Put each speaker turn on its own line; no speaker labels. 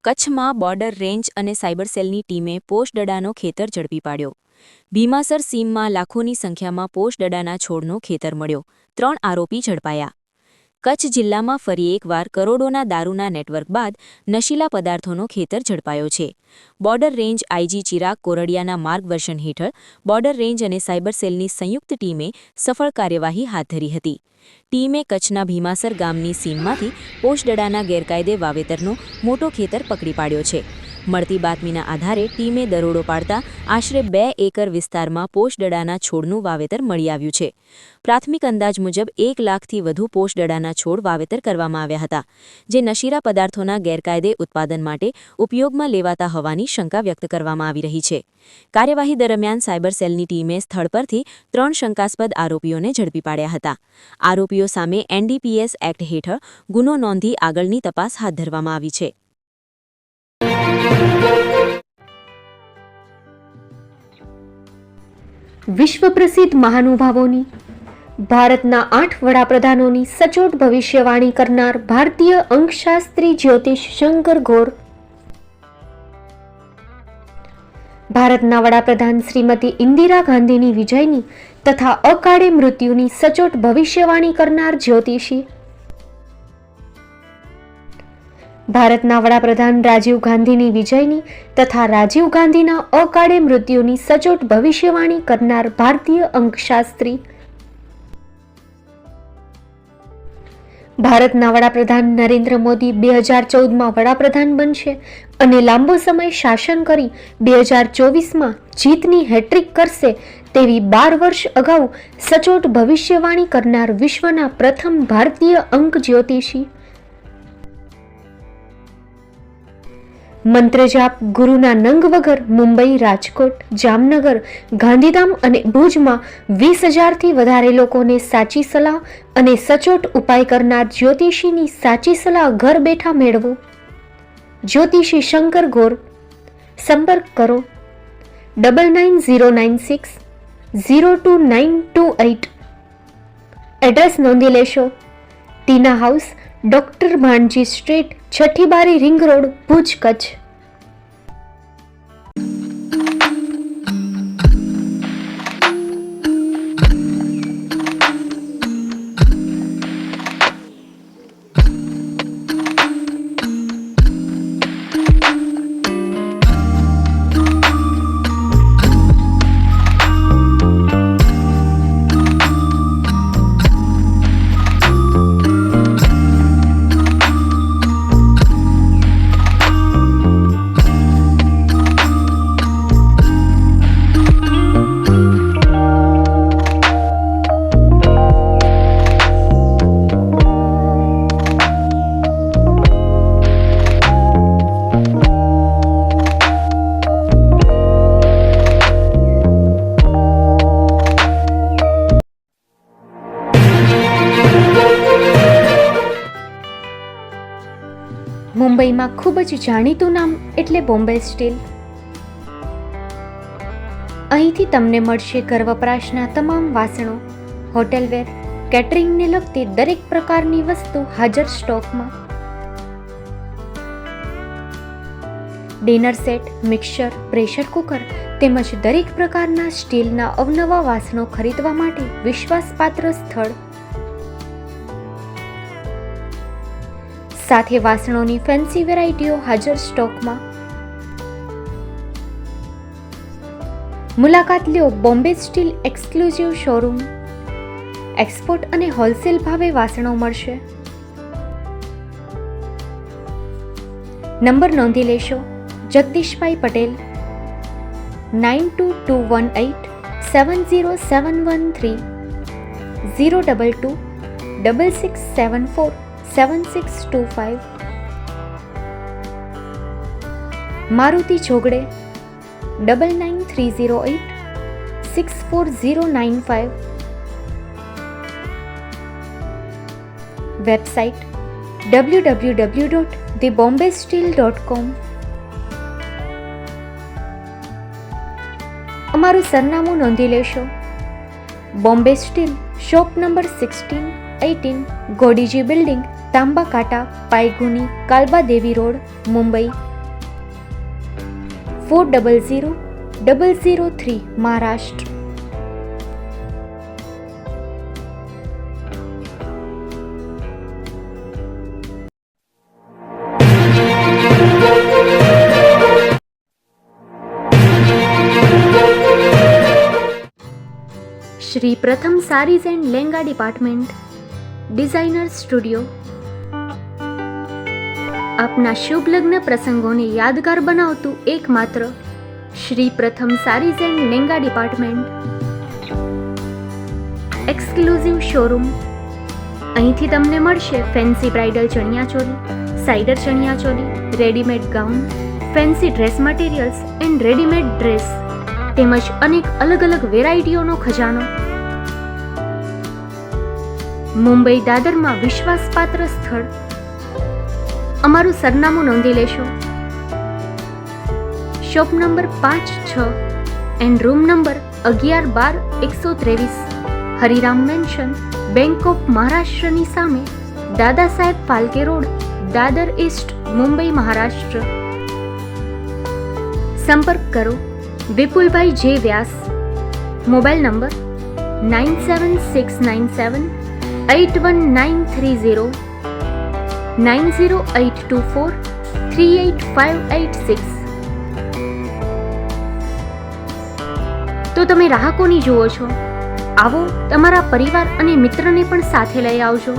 કચ્છમાં border range અને cyber સેલની ટીમે પોષડડાનો ખેતર ઝડપી પાડ્યો. ભીમાસર સીમમાં લાખોની સંખ્યામાં પોષડડાના છોડનો ખેતર મળ્યો. 3 આરોપી ઝડપાયા. કચ્છ જિલ્લામાં ફરી એકવાર કરોડોના દારૂના નેટવર્ક બાદ નશીલા પદાર્થોનો ખેતર ઝડપાયો છે. બોર્ડર રેન્જ આઈજી ચિરાગ કોરડિયાના માર્ગદર્શન હેઠળ બોર્ડર રેન્જ અને સાયબર સેલની સંયુક્ત ટીમે સફળ કાર્યવાહી હાથ ધરી હતી. ટીમે કચ્છના ભીમાસર ગામની સીમમાંથી પોષડડાના ગેરકાયદે વાવેતરનો મોટો ખેતર પકડી પાડ્યો છે. મળતી બાતમીના આધારે ટીમે દરોડો પાડતા આશરે 2 એકર વિસ્તારમાં પોષડડાના છોડનું વાવેતર મળી આવ્યું છે. પ્રાથમિક અંદાજ મુજબ 1 લાખથી વધુ પોષડડાના છોડ વાવેતર કરવામાં આવ્યા હતા, જે નશીલા પદાર્થોના ગેરકાયદે ઉત્પાદન માટે ઉપયોગમાં લેવાતા હોવાની શંકા વ્યક્ત કરવામાં આવી રહી છે. કાર્યવાહી દરમિયાન સાયબર સેલની ટીમે સ્થળ પરથી 3 શંકાસ્પદ આરોપીઓને ઝડપી પાડ્યા હતા. આરોપીઓ સામે એનડીપીએસ એક્ટ હેઠળ ગુનો નોંધી આગળની તપાસ હાથ ધરવામાં આવી છે.
વિશ્વ પ્રસિદ્ધ મહાનુભાવોની, ભારતના 8 વડાપ્રધાનોની સચોટ ભવિષ્યવાણી કરનાર ભારતીય અંકશાસ્ત્રી જ્યોતિષ શંકર ગોર, ભારતના વડાપ્રધાન શ્રીમતી ઇન્દિરા ગાંધીની વિજયની તથા અકાળે મૃત્યુની સચોટ ભવિષ્યવાણી કરનાર જ્યોતિષી, ભારતના વડાપ્રધાન રાજીવ ગાંધીની વિજયની તથા રાજીવ ગાંધીના અકાળે મૃત્યુની સચોટ ભવિષ્યવાણી કરનાર ભારતીય અંકશાસ્ત્રી, ભારતના વડાપ્રધાન નરેન્દ્ર મોદી 2014માં વડાપ્રધાન બનશે અને લાંબો સમય શાસન કરી 2024માં જીતની હેટ્રિક કરશે તેવી 12 વર્ષ અગાઉ સચોટ ભવિષ્યવાણી કરનાર વિશ્વના પ્રથમ ભારતીય અંક જ્યોતિષી, મંત્રજાપ ગુરુના નંગ વગર મુંબઈ, રાજકોટ, જામનગર, ગાંધીધામ અને ભુજમાં 20,000થી વધારે લોકોને સાચી સલાહ અને સચોટ ઉપાય કરનાર જ્યોતિષીની સાચી સલાહ ઘર બેઠા મેળવો. જ્યોતિષી શંકર ગોર. સંપર્ક કરો 9909602928. એડ્રેસ નોંધી લેશો. ટીના હાઉસ, ડોક્ટર ભાણજી સ્ટ્રીટ, છઠ્ઠી બારી, રિંગ રોડ, ભુજ, કચ્છ. મુંબઈમાં ખૂબ જ જાણીતું નામ એટલે બોમ્બે સ્ટીલ. અહીંથી તમને મળશે ઘર વપરાશના તમામ વાસણો, હોટેલવેર, કેટરિંગને લગતી દરેક પ્રકારની વસ્તુ હાજર સ્ટોકમાં. Dinner set, mixer, pressure cooker તેમજ દરેક પ્રકારના સ્ટીલના અવનવા વાસણો ખરીદવા માટે વિશ્વાસપાત્ર સ્થળ. સાથે વાસણોની ફેન્સી વેરાયટીઓ હાજર સ્ટોકમાં. મુલાકાત લ્યો Bombay steel exclusive showroom. Export અને હોલસેલ ભાવે વાસણો મળશે. નંબર નોંધી લેશો. જગદીશભાઈ પટેલ 9221870713 022 6674 7625. મારુતિ જોગડે 9930864095. Website www.thebombasteel.com. અમારું સરનામું નોંધી લેશો. Bombay steel, shop number 16-18, Godiji building, Tamba Kanta, Pydhonie, Kalbadevi road, Mumbai 400003 Maharashtra. Shri Pratham saris and langa department, designer studio. આપના શુભ લગ્ન પ્રસંગોને યાદગાર બનાવતું એકમાત્ર Shri Pratham saris and langa department. Exclusive showroom. અહીંથી તમને મળશે fancy bridal chaniya choli, cider chaniya choli, readymade gown, fancy dress materials and readymade dress તેમજ અનેક અલગ અલગ વેરાયટીઓનો ખજાનો. મુંબઈ દાદરમાં વિશ્વાસપાત્ર સ્થળ. અમારું સરનામું નોંધી લેશો. Shop number 5-6 and room number 11-12-123, Hariram mansion, bank of મહારાષ્ટ્રની સામે, દાદા સાહેબ ફાલ્કે રોડ, દાદર ઈસ્ટ, મુંબઈ, મહારાષ્ટ્ર. સંપર્ક કરો વિપુલભાઈ જે વ્યાસ. Mobile number 9769781930, 9082438586. તો તમે રાહ કોની જુઓ છો? આવો, તમારા પરિવાર અને મિત્રને પણ સાથે લઈ આવજો.